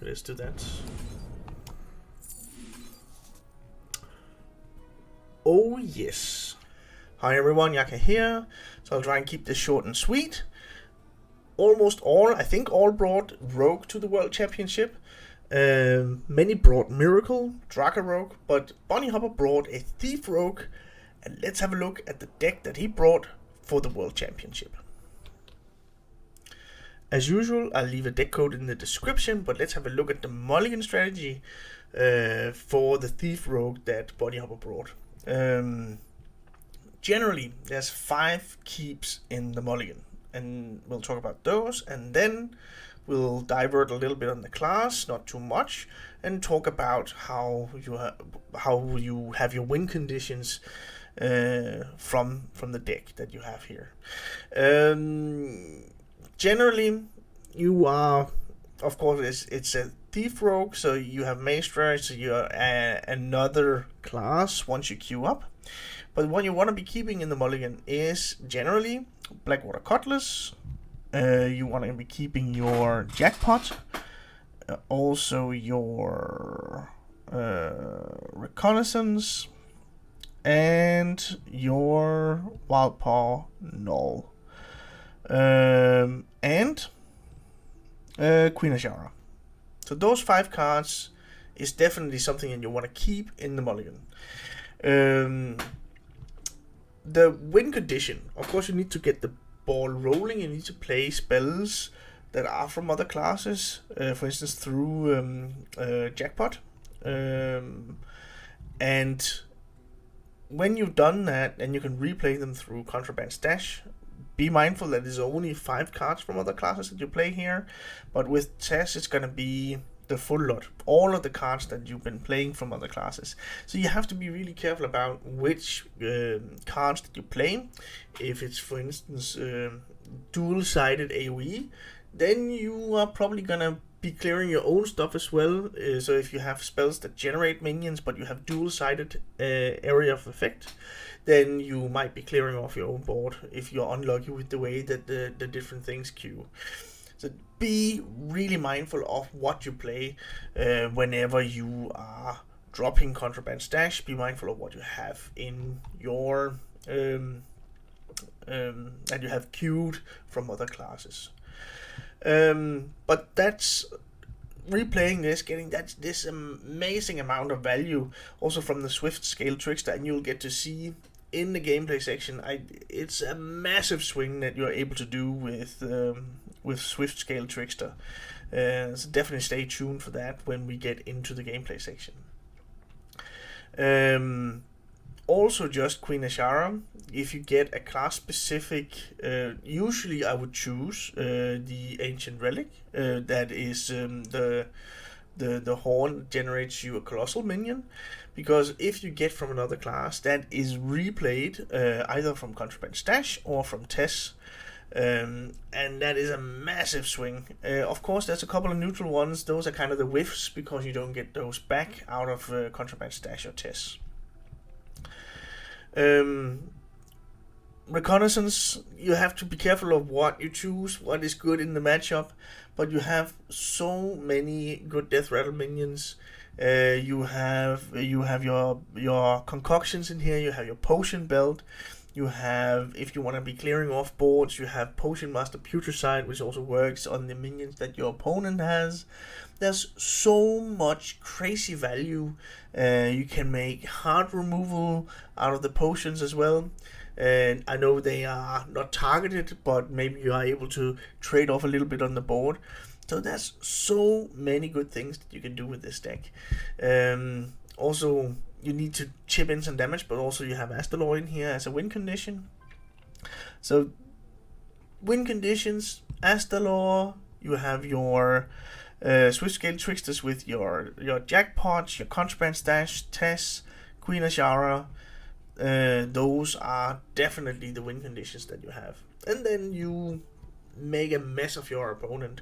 let's do that. Oh yes. Hi everyone, Yacca here. So I'll try and keep this short and sweet. Almost all, I think all brought Rogue to the World Championship. Many brought Miracle, Draka Rogue, but Bunnyhopper brought a Thief Rogue. And let's have a look at the deck that he brought for the World Championship. As usual, I'll leave a deck code in the description, but let's have a look at the mulligan strategy for the Thief Rogue that Bunnyhopper brought. Generally, there's 5 keeps in the mulligan, and we'll talk about those, and then we'll divert a little bit on the class, not too much, and talk about how you have your win conditions from the deck that you have here. Generally, you are, of course, it's a Thief Rogue, so you have Maestro, so you're another class once you queue up. But what you want to be keeping in the mulligan is generally Blackwater Cutlass. You want to be keeping your Jackpot, also your Reconnaissance, and your Wildpaw Null, and Queen Ashara. So those 5 cards is definitely something that you want to keep in the mulligan. The win condition, of course, you need to get the ball rolling. You need to play spells that are from other classes, for instance through Jackpot, and when you've done that and you can replay them through Contraband Stash, be mindful that there's only 5 cards from other classes that you play here, but with Tess it's gonna be the full lot, all of the cards that you've been playing from other classes. So you have to be really careful about which cards that you play. If it's, for instance, dual-sided AoE, then you are probably gonna be clearing your own stuff as well. So if you have spells that generate minions but you have dual-sided area of effect, then you might be clearing off your own board if you're unlucky with the way that the different things queue. So be really mindful of what you play whenever you are dropping Contraband Stash. Be mindful of what you have in your that you have queued from other classes. But that's replaying this, getting this amazing amount of value also from the Swift Scale Trickster, and you'll get to see in the gameplay section. It's a massive swing that you're able to do with Swift Scale Trickster. So definitely stay tuned for that when we get into the gameplay section. Also, just Queen Ashara. If you get a class specific, usually I would choose the Ancient Relic. That is the horn that generates you a colossal minion. Because if you get from another class, that is replayed either from Contraband Stash or from Tess. And that is a massive swing. Of course, there's a couple of neutral ones. Those are kind of the whiffs because you don't get those back out of Contraband Stash or Tess. Reconnaissance, you have to be careful of what you choose, what is good in the matchup, but you have so many good Death Rattle minions. You have your concoctions in here. You have your potion belt. You have, if you want to be clearing off boards, you have Potion Master Putricide, which also works on the minions that your opponent has. There's so much crazy value. You can make heart removal out of the potions as well. And I know they are not targeted, but maybe you are able to trade off a little bit on the board. So there's so many good things that you can do with this deck. Also, you need to chip in some damage, but also you have Astalor in here as a win condition. So, win conditions, Astalor, you have your Swift Scale Tricksters with your Jackpots, your Contraband Stash, Tess, Queen Ashara. Those are definitely the win conditions that you have. And then you make a mess of your opponent.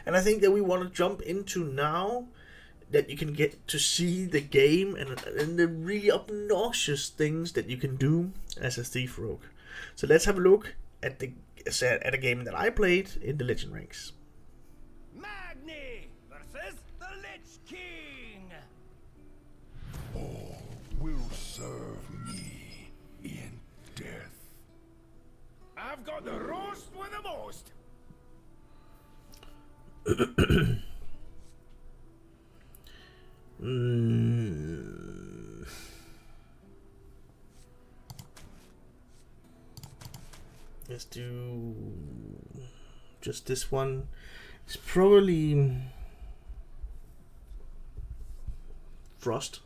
And I think that we want to jump into now that you can get to see the game and the really obnoxious things that you can do as a Thief Rogue. So let's have a look at a game that I played in the Legend ranks. Magni versus the Let's do just this one. It's probably Frost.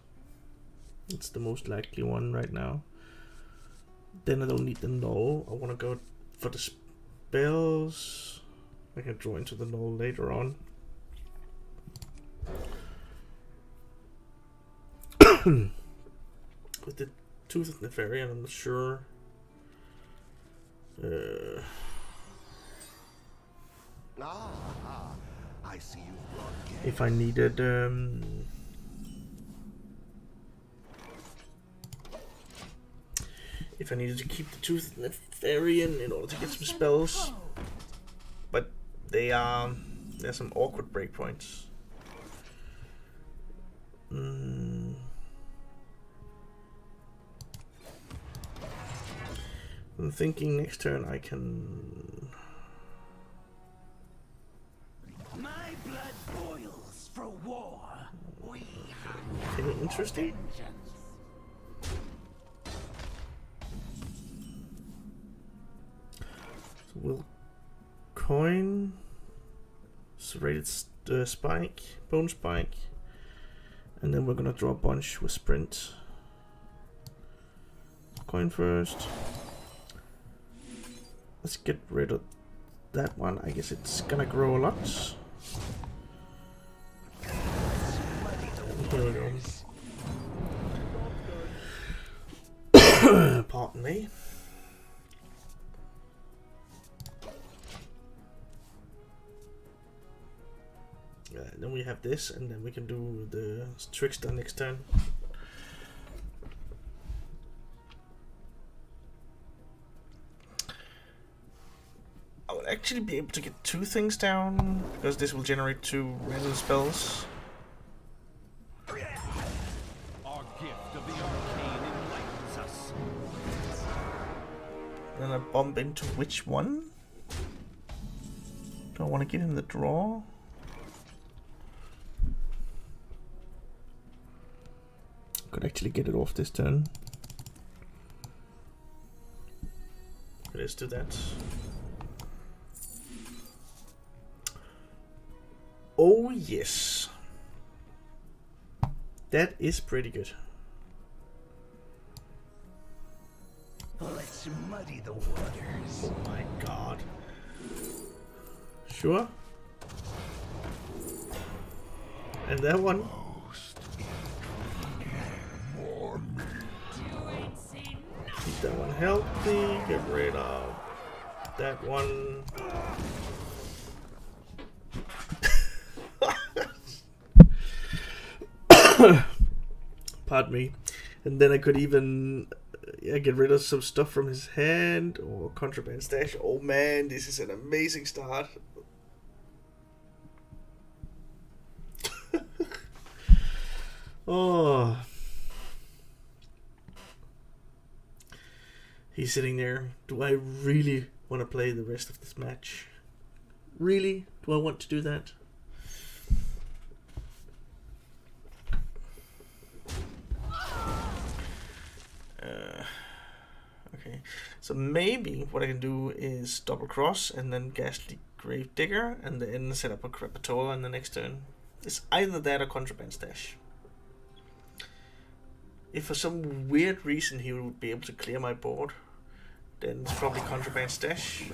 It's the most likely one right now. Then I don't need the null. I want to go for the spells. I can draw into the null later on. With the Tooth of Nefarian, I'm not sure. I see you brought If I needed if I needed to keep the Tooth of Nefarian in order to get some spells, but there's some awkward breakpoints. I'm thinking next turn I can. My blood boils for war. We Okay, interesting. So we'll coin, serrated spike, bone spike, and then we're gonna draw a bunch with sprint. Coin first. Let's get rid of that one. I guess it's gonna grow a lot. Here we go. Pardon me. Then we have this, and then we can do the trickster next turn. I would actually be able to get 2 things down, because this will generate 2 random spells. Our gift of the arcane enlightens us. Then I bump into which one? Do I want to give him the draw? Could actually get it off this turn. Let's do that. Oh yes, that is pretty good. Let's muddy the waters. Oh my god. Sure. And that one. Keep that one healthy. Get rid of that one. Pardon me. And then I could even get rid of some stuff from his hand or contraband stash. Oh man, this is an amazing start. Oh. He's sitting there. Do I really want to play the rest of this match? Really? Do I want to do that? Okay, so maybe what I can do is double cross and then Ghastly Gravedigger and then set up a Crepatola in the next turn. It's either that or Contraband Stash. If for some weird reason he would be able to clear my board, then it's probably Contraband Stash.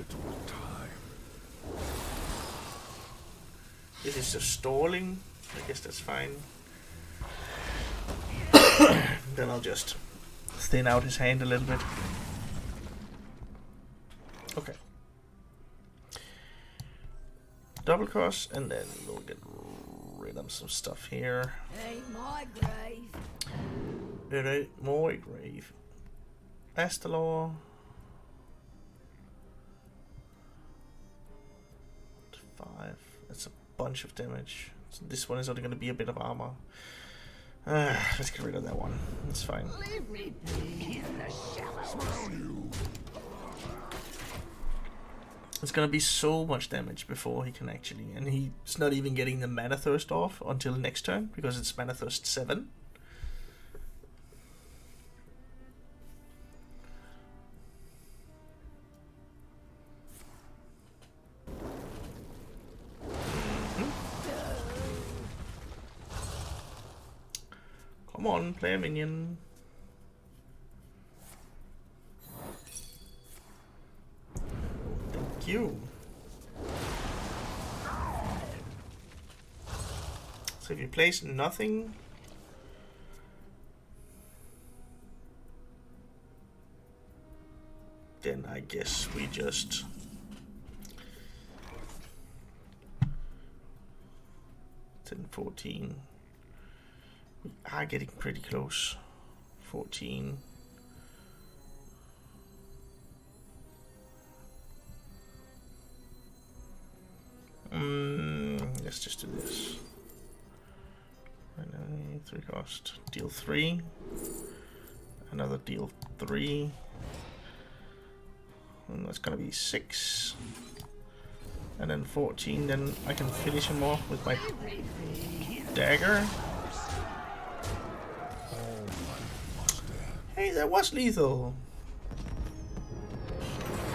This is just stalling. I guess that's fine. Then I'll just thin out his hand a little bit. Okay. Double cross, and then we'll get rid of some stuff here. Ain't my grave. It ain't my grave. Astalor. 5. That's a bunch of damage. So this one is only going to be a bit of armor. Let's get rid of that one. That's fine. Leave me be in the shallows. It's gonna be so much damage before he can actually, and he's not even getting the Mana Thirst off until next turn because it's Mana Thirst 7. Come on, play a minion. Thank you. So if you place nothing, then I guess we just then 14. We are getting pretty close. 14. Let's just do this. 3 cost. Deal 3. Another deal 3. And that's gonna be 6. And then 14. Then I can finish him off with my dagger. Hey, that was lethal.